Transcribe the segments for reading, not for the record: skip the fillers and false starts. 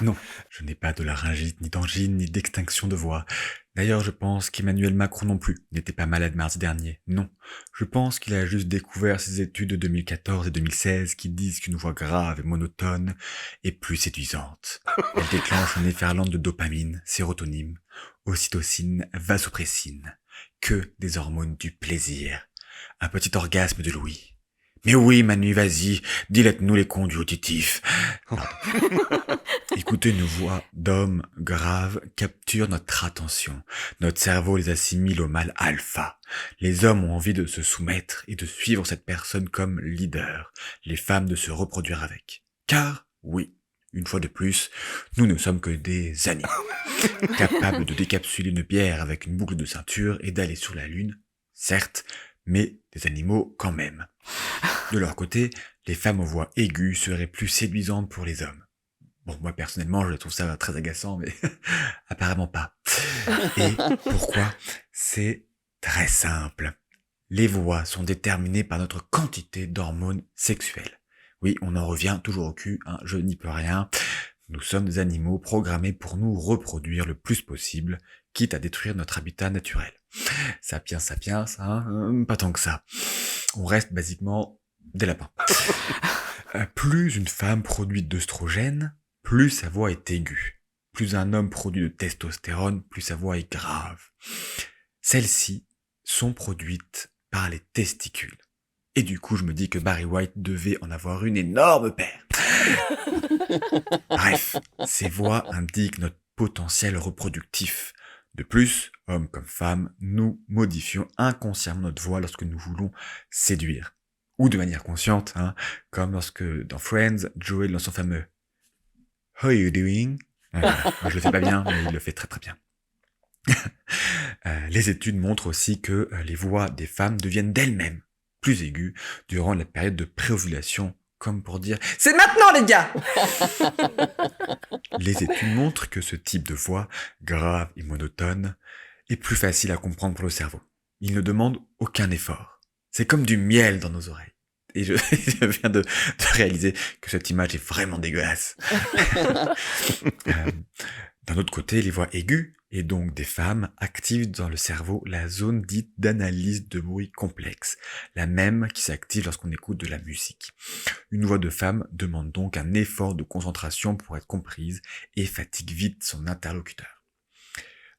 Non, je n'ai pas de laryngite, ni d'angine, ni d'extinction de voix. D'ailleurs, je pense qu'Emmanuel Macron non plus n'était pas malade mardi dernier. Non, je pense qu'il a juste découvert ses études de 2014 et 2016 qui disent qu'une voix grave et monotone est plus séduisante. Elle déclenche une efferlante de dopamine, sérotonine, ocytocine, vasopressine. Que des hormones du plaisir. Un petit orgasme de Louis. Mais oui, Manu, vas-y, dilate-nous les conduits auditifs. Écouter une voix d'homme grave capture notre attention. Notre cerveau les assimile au mâle alpha. Les hommes ont envie de se soumettre et de suivre cette personne comme leader. Les femmes de se reproduire avec. Car, oui, une fois de plus, nous ne sommes que des animaux. Capables de décapsuler une bière avec une boucle de ceinture et d'aller sur la lune, certes, mais des animaux quand même. De leur côté, les femmes aux voix aiguës seraient plus séduisantes pour les hommes. Bon, moi personnellement, je trouve ça très agaçant, mais apparemment pas. Et pourquoi? C'est très simple. Les voix sont déterminées par notre quantité d'hormones sexuelles. Oui, on en revient toujours au cul, hein, je n'y peux rien. Nous sommes des animaux programmés pour nous reproduire le plus possible, quitte à détruire notre habitat naturel. Sapiens sapiens, hein, pas tant que ça. On reste basiquement des lapins. Plus une femme produit d'œstrogène, plus sa voix est aiguë. Plus un homme produit de testostérone, plus sa voix est grave. Celles-ci sont produites par les testicules. Et du coup, je me dis que Barry White devait en avoir une énorme paire. Bref, ces voix indiquent notre potentiel reproductif. De plus, hommes comme femmes, nous modifions inconsciemment notre voix lorsque nous voulons séduire. Ou de manière consciente, hein, comme lorsque dans Friends, Joey lance son fameux How are you doing? Moi je le fais pas bien, mais il le fait très très bien. Les études montrent aussi que les voix des femmes deviennent d'elles-mêmes plus aiguës durant la période de préovulation, comme pour dire «C'est maintenant les gars!» Les études montrent que ce type de voix, grave et monotone, est plus facile à comprendre pour le cerveau. Il ne demande aucun effort. C'est comme du miel dans nos oreilles. Et je, je viens de réaliser que cette image est vraiment dégueulasse. D'un autre côté, les voix aiguës, et donc des femmes, activent dans le cerveau la zone dite d'analyse de bruit complexe, la même qui s'active lorsqu'on écoute de la musique. Une voix de femme demande donc un effort de concentration pour être comprise et fatigue vite son interlocuteur.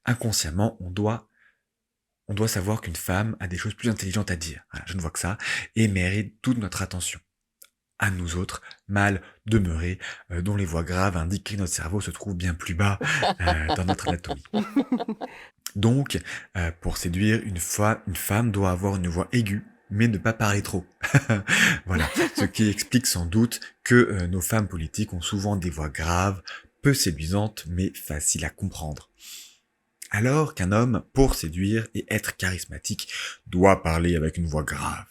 Inconsciemment, on doit savoir qu'une femme a des choses plus intelligentes à dire, voilà, je ne vois que ça, et mérite toute notre attention. À nous autres, mâles demeurés, dont les voix graves indiquent que notre cerveau se trouve bien plus bas dans notre anatomie. Donc, pour séduire une femme doit avoir une voix aiguë, mais ne pas parler trop. Voilà, ce qui explique sans doute que nos femmes politiques ont souvent des voix graves, peu séduisantes, mais faciles à comprendre. Alors qu'un homme, pour séduire et être charismatique, doit parler avec une voix grave.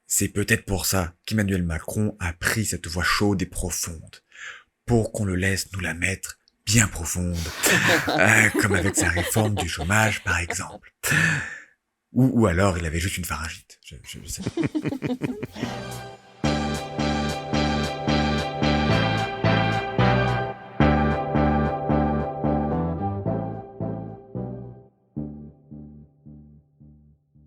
C'est peut-être pour ça qu'Emmanuel Macron a pris cette voix chaude et profonde, pour qu'on le laisse nous la mettre bien profonde, comme avec sa réforme du chômage par exemple. Ou alors il avait juste une pharyngite, je sais pas.